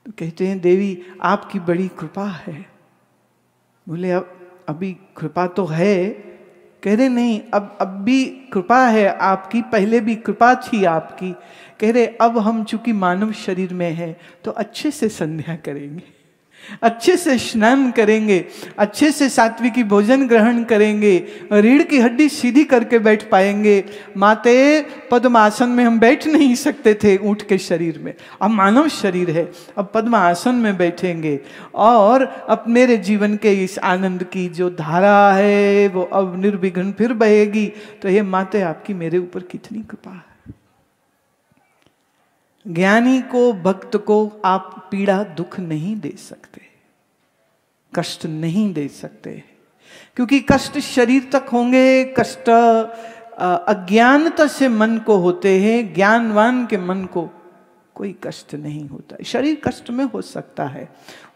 तो कहते हैं देवी आपकी बड़ी कृपा है। बोले अब अभी कृपा तो है। कह रहे नहीं, अब भी कृपा है आपकी, पहले भी कृपा थी आपकी। कह रहे अब हम चूंकि मानव शरीर में है तो अच्छे से संध्या करेंगे, अच्छे से स्नान करेंगे, अच्छे से सात्विकी भोजन ग्रहण करेंगे, रीढ़ की हड्डी सीधी करके बैठ पाएंगे। माते पद्मासन में हम बैठ नहीं सकते थे ऊंट के शरीर में, अब मानव शरीर है, अब पद्मासन में बैठेंगे और अब मेरे जीवन के इस आनंद की जो धारा है वो अब निर्विघ्न फिर बहेगी। तो हे माते आपकी मेरे ऊपर कितनी कृपा है। ज्ञानी को, भक्त को आप पीड़ा दुख नहीं दे सकते, कष्ट नहीं दे सकते, क्योंकि कष्ट शरीर तक होंगे। कष्ट अज्ञानता से मन को होते हैं, ज्ञानवान के मन को कोई कष्ट नहीं होता। शरीर कष्ट में हो सकता है,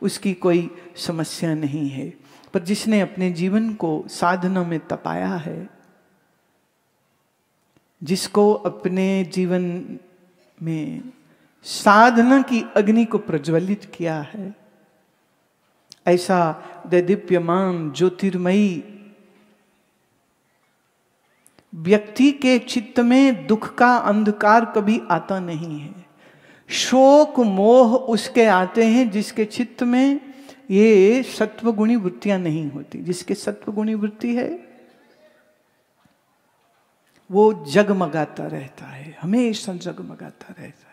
उसकी कोई समस्या नहीं है, पर जिसने अपने जीवन को साधना में तपाया है, जिसको अपने जीवन में साधना की अग्नि को प्रज्वलित किया है, ऐसा दैदीप्यमान ज्योतिर्मयी व्यक्ति के चित्त में दुख का अंधकार कभी आता नहीं है। शोक मोह उसके आते हैं जिसके चित्त में ये सत्वगुणी वृत्तियां नहीं होती। जिसके सत्वगुणी वृत्ति है वो जगमगाता रहता है, हमेशा जगमगाता रहता है।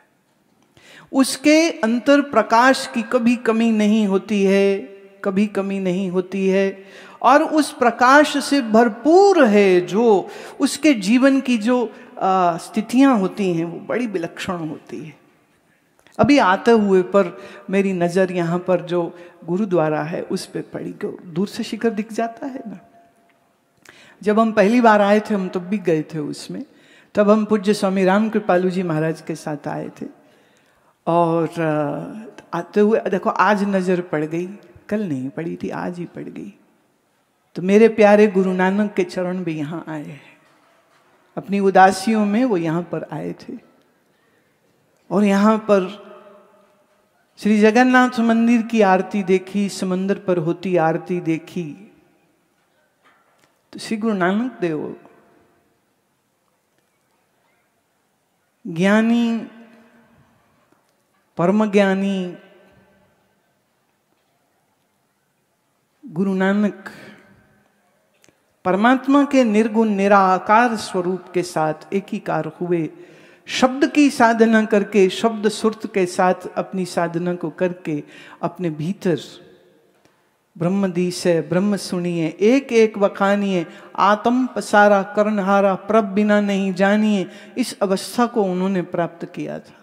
उसके अंतर प्रकाश की कभी कमी नहीं होती है, कभी कमी नहीं होती है, और उस प्रकाश से भरपूर है। जो उसके जीवन की जो स्थितियां होती हैं वो बड़ी विलक्षण होती है। अभी आते हुए पर मेरी नज़र यहाँ पर जो गुरुद्वारा है उस पर पड़ी, दूर से शिखर दिख जाता है ना। जब हम पहली बार आए थे, हम तब भी गए थे उसमें, तब हम पूज्य स्वामी राम कृपालु जी महाराज के साथ आए थे। और आते हुए देखो आज नजर पड़ गई, कल नहीं पड़ी थी, आज ही पड़ गई। तो मेरे प्यारे गुरु नानक के चरण भी यहाँ आए हैं, अपनी उदासियों में वो यहाँ पर आए थे। और यहाँ पर श्री जगन्नाथ मंदिर की आरती देखी, समंदर पर होती आरती देखी, तो श्री गुरु नानक देव ज्ञानी, परम ज्ञानी गुरु नानक परमात्मा के निर्गुण निराकार स्वरूप के साथ एकीकार हुए। शब्द की साधना करके, शब्द सुरत के साथ अपनी साधना को करके अपने भीतर ब्रह्म दिसे ब्रह्म सुनिए, एक एक वखानिए, आत्म पसारा कर्णहारा प्रभ बिना नहीं जानिए, इस अवस्था को उन्होंने प्राप्त किया था।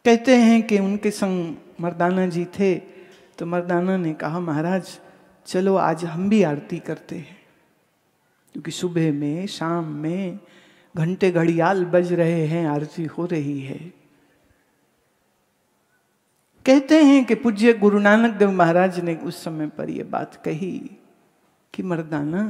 कहते हैं कि उनके संग मर्दाना जी थे, तो मर्दाना ने कहा महाराज चलो आज हम भी आरती करते हैं, क्योंकि सुबह में शाम में घंटे घड़ियाल बज रहे हैं, आरती हो रही है। कहते हैं कि पूज्य गुरु नानक देव महाराज ने उस समय पर यह बात कही कि मर्दाना,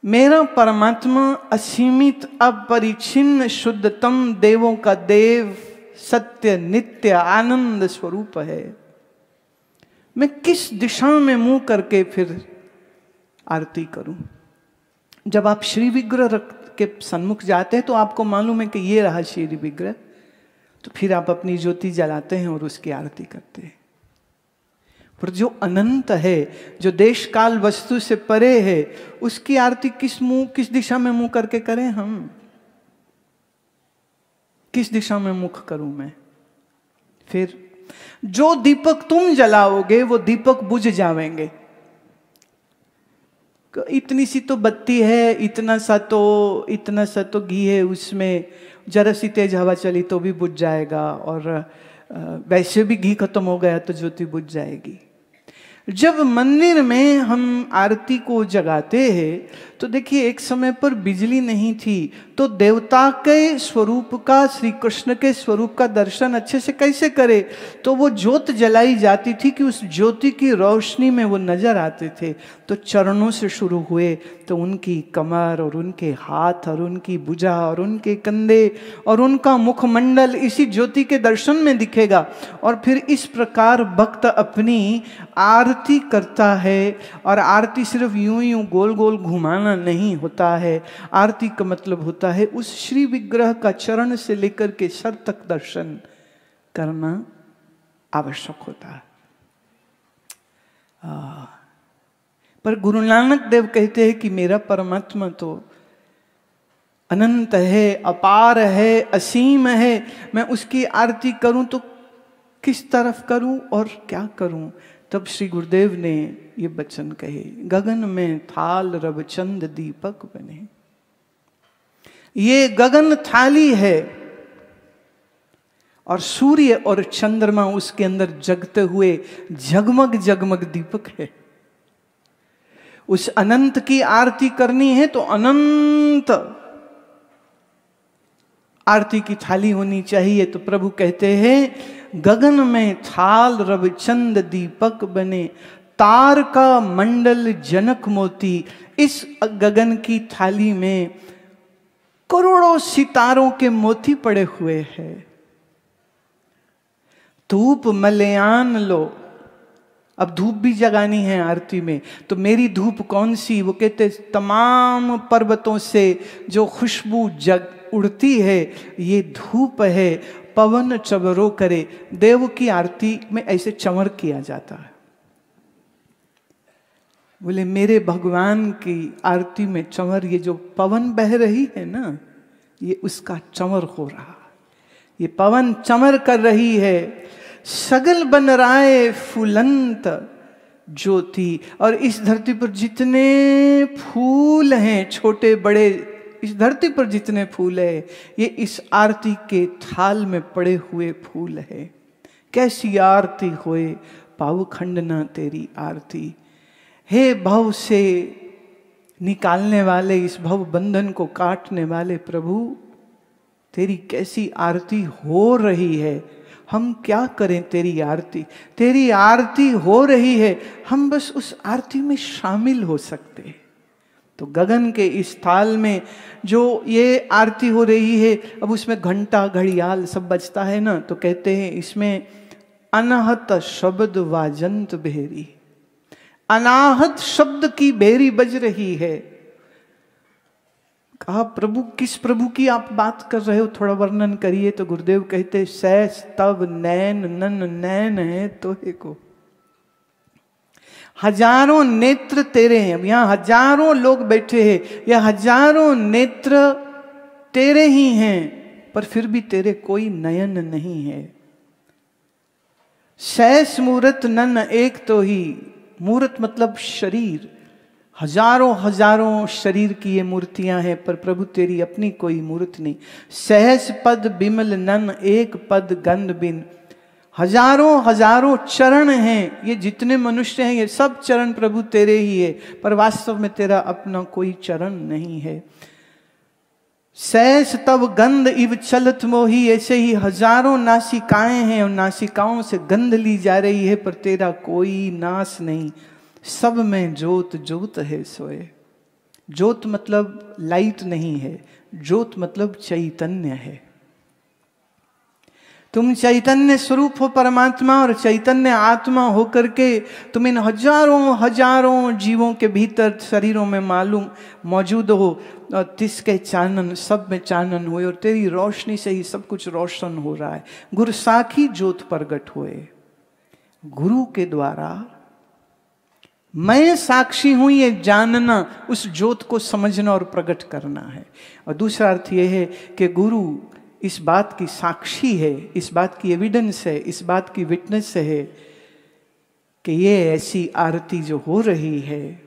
मेरा परमात्मा असीमित अपरिच्छिन्न शुद्धतम देवों का देव, सत्य नित्य आनंद स्वरूप है। मैं किस दिशा में मुंह करके फिर आरती करूं? जब आप श्री विग्रह के सन्मुख जाते हैं तो आपको मालूम है कि ये रहा श्री विग्रह, तो फिर आप अपनी ज्योति जलाते हैं और उसकी आरती करते हैं। पर जो अनंत है, जो देश काल वस्तु से परे है, उसकी आरती किस दिशा में मुंह करके करें हम? किस दिशा में मुख करूं मैं? फिर जो दीपक तुम जलाओगे वो दीपक बुझ जाएंगे। इतनी सी तो बत्ती है, इतना सा तो घी है, उसमें जरा सी तेज हवा चली तो भी बुझ जाएगा, और वैसे भी घी खत्म हो गया तो ज्योति बुझ जाएगी। जब मंदिर में हम आरती को जगाते हैं तो देखिए एक समय पर बिजली नहीं थी तो देवता के स्वरूप का, श्री कृष्ण के स्वरूप का दर्शन अच्छे से कैसे करे? तो वो ज्योत जलाई जाती थी कि उस ज्योति की रोशनी में वो नजर आते थे। तो चरणों से शुरू हुए तो उनकी कमर और उनके हाथ और उनकी भुजा और उनके कंधे और उनका मुखमंडल इसी ज्योति के दर्शन में दिखेगा। और फिर इस प्रकार भक्त अपनी आरती करता है। और आरती सिर्फ यूं यूं गोल गोल घुमाना नहीं होता है, आरती का मतलब होता है उस श्री विग्रह का चरण से लेकर के सर तक दर्शन करना आवश्यक होता है। पर गुरु नानक देव कहते हैं कि मेरा परमात्मा तो अनंत है, अपार है, असीम है, मैं उसकी आरती करूं तो किस तरफ करूं और क्या करूं? तब श्री गुरुदेव ने ये वचन कहे, गगन में थाल रब चंद दीपक बने। ये गगन थाली है और सूर्य और चंद्रमा उसके अंदर जगते हुए जगमग जगमग दीपक है। उस अनंत की आरती करनी है तो अनंत आरती की थाली होनी चाहिए। तो प्रभु कहते हैं गगन में थाल रब चंद दीपक बने, तार का मंडल जनक मोती। इस गगन की थाली में करोड़ों सितारों के मोती पड़े हुए हैं। धूप मलयान लो, अब धूप भी जगानी है आरती में, तो मेरी धूप कौन सी? वो कहते तमाम पर्वतों से जो खुशबू जग उड़ती है ये धूप है। पवन चवरो करे, देव की आरती में ऐसे चंवर किया जाता है। बोले मेरे भगवान की आरती में चंवर, ये जो पवन बह रही है ना, ये उसका चंवर हो रहा, ये पवन चंवर कर रही है। सगल बन राय फूलंत ज्योति, और इस धरती पर जितने फूल हैं छोटे बड़े, इस धरती पर जितने फूल है ये इस आरती के थाल में पड़े हुए फूल है। कैसी आरती होए पाव खंडना तेरी आरती। हे भव से निकालने वाले, इस भव बंधन को काटने वाले प्रभु, तेरी कैसी आरती हो रही है। हम क्या करें तेरी आरती हो रही है, हम बस उस आरती में शामिल हो सकते हैं। तो गगन के इस थाल में जो ये आरती हो रही है, अब उसमें घंटा घड़ियाल सब बजता है ना, तो कहते हैं इसमें अनाहत शब्द वाजंत बेरी, अनाहत शब्द की बेरी बज रही है। कहा प्रभु, किस प्रभु की आप बात कर रहे हो, थोड़ा वर्णन करिए। तो गुरुदेव कहते सैस तब नैन नन नैन है तोहे को, हजारों नेत्र तेरे हैं। अब यहां हजारों लोग बैठे हैं, यह हजारों नेत्र तेरे ही हैं, पर फिर भी तेरे कोई नयन नहीं है। सैस मूरत नन एक तो ही, मूरत मतलब शरीर, हजारों हजारों शरीर की ये मूर्तियां हैं, पर प्रभु तेरी अपनी कोई मूर्त नहीं। सहस पद बिमल नन एक पद गंध बिन, हजारों हजारों चरण हैं, ये जितने मनुष्य हैं ये सब चरण प्रभु तेरे ही है, पर वास्तव में तेरा अपना कोई चरण नहीं है। सहस तब गंध इव चलत मोही, ऐसे ही हजारों नासिकाएं हैं और नासिकाओं से गंध ली जा रही है, पर तेरा कोई नाश नहीं। सब में ज्योत ज्योत है सोए। ज्योत मतलब लाइट नहीं है, ज्योत मतलब चैतन्य है। तुम चैतन्य स्वरूप हो परमात्मा, और चैतन्य आत्मा होकर के तुम इन हजारों हजारों जीवों के भीतर शरीरों में मालूम मौजूद हो, और तिसके चानन, सब में चानन हुए, और तेरी रोशनी से ही सब कुछ रोशन हो रहा है। गुरु साखी ज्योत प्रगट हुए, गुरु के द्वारा मैं साक्षी हूं ये जानना, उस ज्योत को समझना और प्रकट करना है। और दूसरा अर्थ यह है कि गुरु इस बात की साक्षी है, इस बात की एविडेंस है, इस बात की विटनेस है कि ये ऐसी आरती जो हो रही है,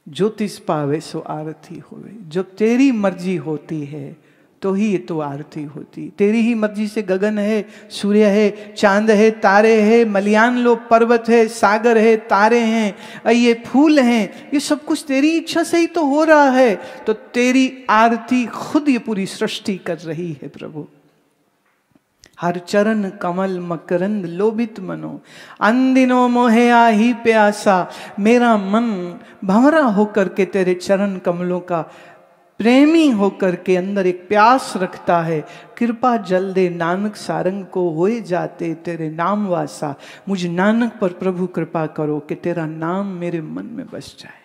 ज्योतिष पावे सो आरती होवे। जब तेरी मर्जी होती है तो ही ये तो आरती होती। तेरी ही मर्जी से गगन है, सूर्य है, चांद है, तारे है, मलयान लो पर्वत है, सागर है, तारे हैं, ये फूल हैं, ये सब कुछ तेरी इच्छा से ही तो हो रहा है। तो तेरी आरती खुद ये पूरी सृष्टि कर रही है प्रभु। हर चरण कमल मकरंद लोभित मनो, अंदिनो मोहे आही प्यासा। मेरा मन भंवरा होकर के तेरे चरण कमलों का प्रेमी होकर के अंदर एक प्यास रखता है। कृपा जल दे नानक सारंग को होए जाते तेरे नाम वासा। मुझ नानक पर प्रभु कृपा करो कि तेरा नाम मेरे मन में बस जाए।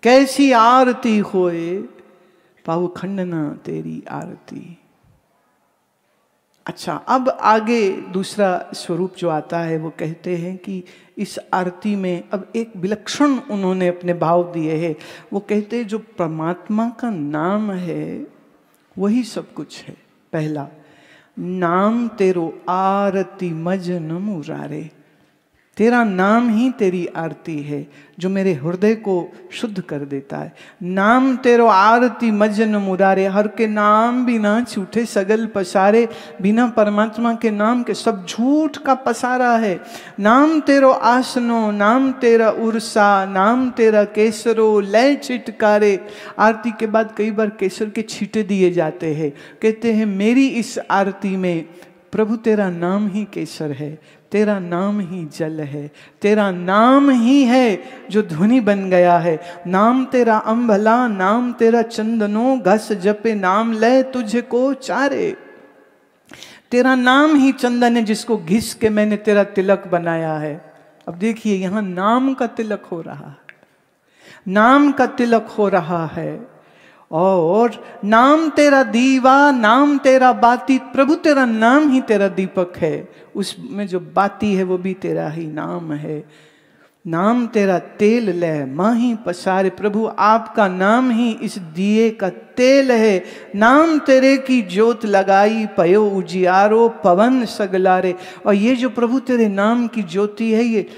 कैसी आरती होए पाव खंडना तेरी आरती। अच्छा, अब आगे दूसरा स्वरूप जो आता है वो कहते हैं कि इस आरती में अब एक विलक्षण उन्होंने अपने भाव दिए हैं। वो कहते हैं जो परमात्मा का नाम है वही सब कुछ है। पहला, नाम तेरो आरती मज न मुरारे। तेरा नाम ही तेरी आरती है जो मेरे हृदय को शुद्ध कर देता है। नाम तेरो आरती मजन मुरारे। हर के नाम बिना झूठे सगल पसारे। बिना परमात्मा के नाम के सब झूठ का पसारा है। नाम तेरो आसनो, नाम तेरा उर्सा, नाम तेरा केसरो लय छिटकारे। आरती के बाद कई बार केसर के छींटे दिए जाते हैं। कहते हैं मेरी इस आरती में प्रभु तेरा नाम ही केसर है, तेरा नाम ही जल है, तेरा नाम ही है जो ध्वनि बन गया है। नाम तेरा अम्भला, नाम तेरा चंदनो, घस जपे नाम ले तुझको चारे। तेरा नाम ही चंदन है जिसको घिस के मैंने तेरा तिलक बनाया है। अब देखिए यहां नाम का तिलक हो रहा है, नाम का तिलक हो रहा है। और नाम तेरा दीवा, नाम तेरा बाती। प्रभु तेरा नाम ही तेरा दीपक है, उसमें जो बाती है वो भी तेरा ही नाम है। नाम तेरा तेल ले माही पसारे। प्रभु आपका नाम ही इस दिए का तेल है। नाम तेरे की ज्योत लगाई पयो उजियारो पवन सगलारे। और ये जो प्रभु तेरे नाम की ज्योति है ये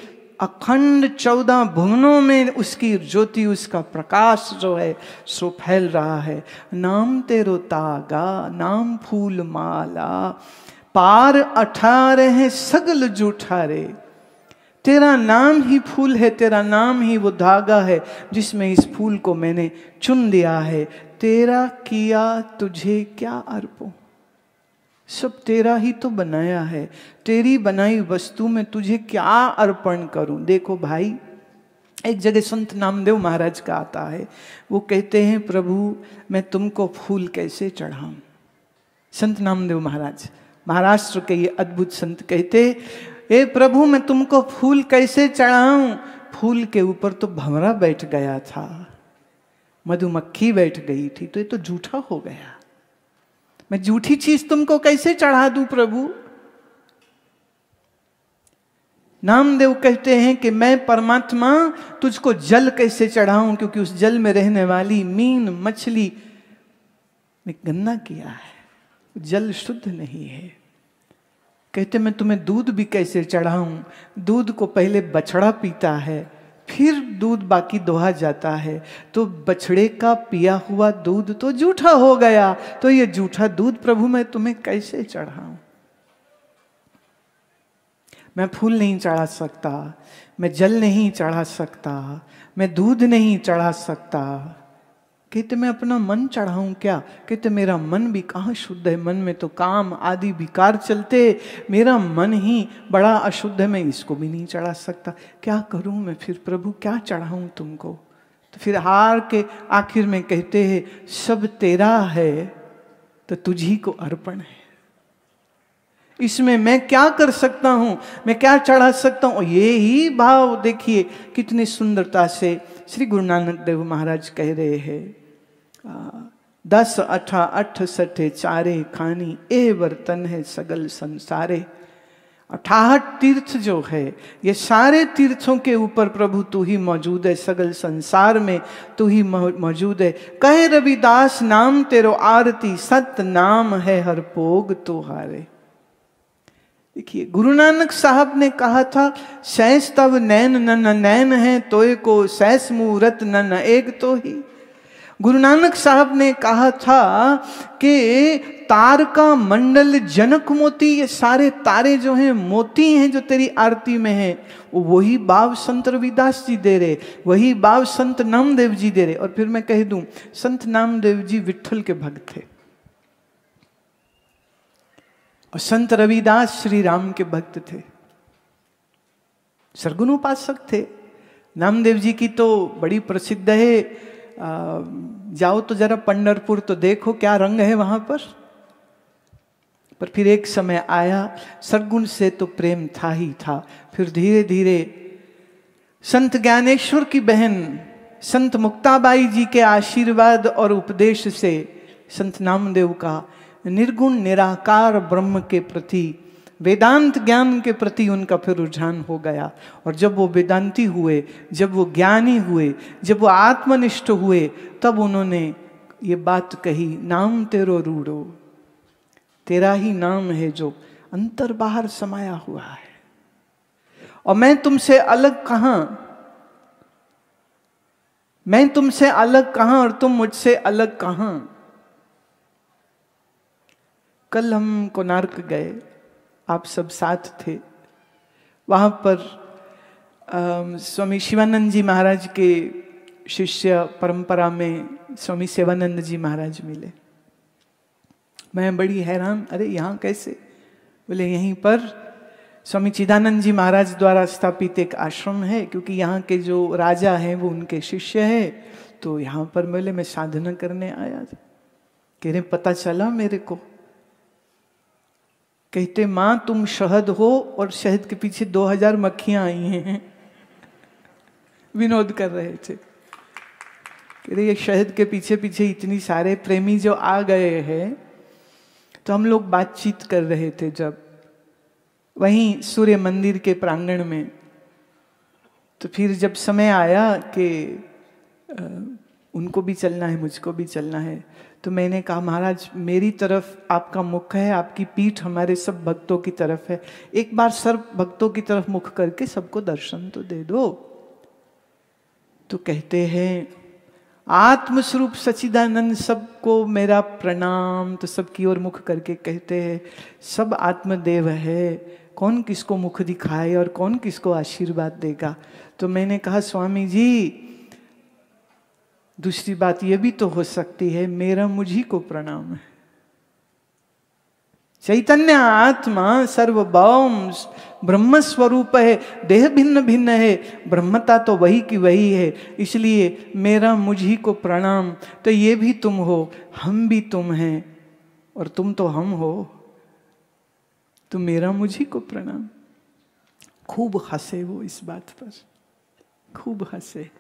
अखंड 14 भुवनों में उसकी ज्योति, उसका प्रकाश जो है सो फैल रहा है। नाम तेरो तागा, नाम फूल माला, पार 18 है सगल जूठारे। तेरा नाम ही फूल है, तेरा नाम ही वो धागा है जिसमें इस फूल को मैंने चुन दिया है। तेरा किया तुझे क्या अर्पों। सब तेरा ही तो बनाया है, तेरी बनाई वस्तु में तुझे क्या अर्पण करूं। देखो भाई, एक जगह संत नामदेव महाराज का आता है, वो कहते हैं प्रभु मैं तुमको फूल कैसे चढ़ाऊं। संत नामदेव महाराज महाराष्ट्र के ये अद्भुत संत कहते, ए प्रभु मैं तुमको फूल कैसे चढ़ाऊं। फूल के ऊपर तो भंवरा बैठ गया था, मधुमक्खी बैठ गई थी, तो ये तो झूठा हो गया। मैं झूठी चीज तुमको कैसे चढ़ा दूं प्रभु। नामदेव कहते हैं कि मैं परमात्मा तुझको जल कैसे चढ़ाऊं, क्योंकि उस जल में रहने वाली मीन मछली ने गंदा किया है, जल शुद्ध नहीं है। कहते मैं तुम्हें दूध भी कैसे चढ़ाऊं। दूध को पहले बछड़ा पीता है, फिर दूध बाकी दोहा जाता है, तो बछड़े का पिया हुआ दूध तो जूठा हो गया। तो ये जूठा दूध प्रभु मैं तुम्हें कैसे चढ़ाऊं। मैं फूल नहीं चढ़ा सकता, मैं जल नहीं चढ़ा सकता, मैं दूध नहीं चढ़ा सकता। कहते मैं अपना मन चढ़ाऊं क्या। कहते मेरा मन भी कहाँ शुद्ध है, मन में तो काम आदि विकार चलते, मेरा मन ही बड़ा अशुद्ध है, मैं इसको भी नहीं चढ़ा सकता। क्या करूं मैं फिर प्रभु, क्या चढ़ाऊं तुमको। तो फिर हार के आखिर में कहते हैं सब तेरा है तो तुझी को अर्पण है, इसमें मैं क्या कर सकता हूं, मैं क्या चढ़ा सकता हूं। ये ही भाव देखिए कितनी सुंदरता से श्री गुरु नानक देव महाराज कह रहे हैं। 10 18 68 चारे खानी ए बर्तन है सगल संसारे। 68 तीर्थ जो है ये सारे तीर्थों के ऊपर प्रभु तू ही मौजूद है, सगल संसार में तू ही मौजूद है। कहे रविदास नाम तेरो आरती, सत नाम है हर भोग तुहारे। देखिए गुरु नानक साहब ने कहा था सैस तब नैन नन नैन है तोय को, सैस मूरत नन एक तो ही। गुरु नानक साहब ने कहा था कि तार का मंडल जनक मोती, ये सारे तारे जो हैं मोती हैं जो तेरी आरती में हैं, वही बाब संत रविदास जी दे रहे, वही बाब संत नामदेव जी दे रहे। और फिर मैं कह दूं, संत नामदेव जी विठल के भक्त थे और संत रविदास श्री राम के भक्त थे, सरगुण उपासक थे। नामदेव जी की तो बड़ी प्रसिद्ध है, जाओ तो जरा पंढरपुर तो देखो क्या रंग है वहां पर। फिर एक समय आया, सरगुण से तो प्रेम था ही था, फिर धीरे धीरे संत ज्ञानेश्वर की बहन संत मुक्ताबाई जी के आशीर्वाद और उपदेश से संत नामदेव का निर्गुण निराकार ब्रह्म के प्रति, वेदांत ज्ञान के प्रति उनका फिर रुझान हो गया। और जब वो वेदांती हुए, जब वो ज्ञानी हुए, जब वो आत्मनिष्ठ हुए, तब उन्होंने ये बात कही, नाम तेरो रूढ़ो, तेरा ही नाम है जो अंतर बाहर समाया हुआ है, और मैं तुमसे अलग कहां, मैं तुमसे अलग कहां और तुम मुझसे अलग कहां। कल हम कोणार्क गए, आप सब साथ थे। वहां पर स्वामी शिवानंद जी महाराज के शिष्य परंपरा में स्वामी सेवानंद जी महाराज मिले। मैं बड़ी हैरान, अरे यहाँ कैसे? बोले यहीं पर स्वामी चिदानंद जी महाराज द्वारा स्थापित एक आश्रम है, क्योंकि यहाँ के जो राजा हैं वो उनके शिष्य है, तो यहाँ पर बोले मैं साधना करने आया था। कह रहे पता चला मेरे को। कहते मां तुम शहद हो और शहद के पीछे 2000 मक्खियां आई हैं। विनोद कर रहे थे, कह रहे ये शहद के पीछे पीछे इतनी सारे प्रेमी जो आ गए हैं। तो हम लोग बातचीत कर रहे थे जब वहीं सूर्य मंदिर के प्रांगण में, तो फिर जब समय आया कि उनको भी चलना है, मुझको भी चलना है, तो मैंने कहा महाराज मेरी तरफ आपका मुख है, आपकी पीठ हमारे सब भक्तों की तरफ है, एक बार सर्व भक्तों की तरफ मुख करके सबको दर्शन तो दे दो। तो कहते हैं आत्मस्वरूप सच्चिदानंद सबको मेरा प्रणाम। तो सबकी ओर मुख करके कहते हैं सब आत्मदेव है, कौन किसको मुख दिखाए और कौन किसको आशीर्वाद देगा। तो मैंने कहा स्वामी जी दूसरी बात यह भी तो हो सकती है, मेरा मुझी को प्रणाम है। चैतन्य आत्मा सर्वभौम ब्रह्म स्वरूप है, देह भिन्न भिन्न है, ब्रह्मता तो वही की वही है, इसलिए मेरा मुझी को प्रणाम। तो ये भी तुम हो, हम भी तुम हैं, और तुम तो हम हो, तो मेरा मुझी को प्रणाम। खूब हंसे वो इस बात पर, खूब हंसे।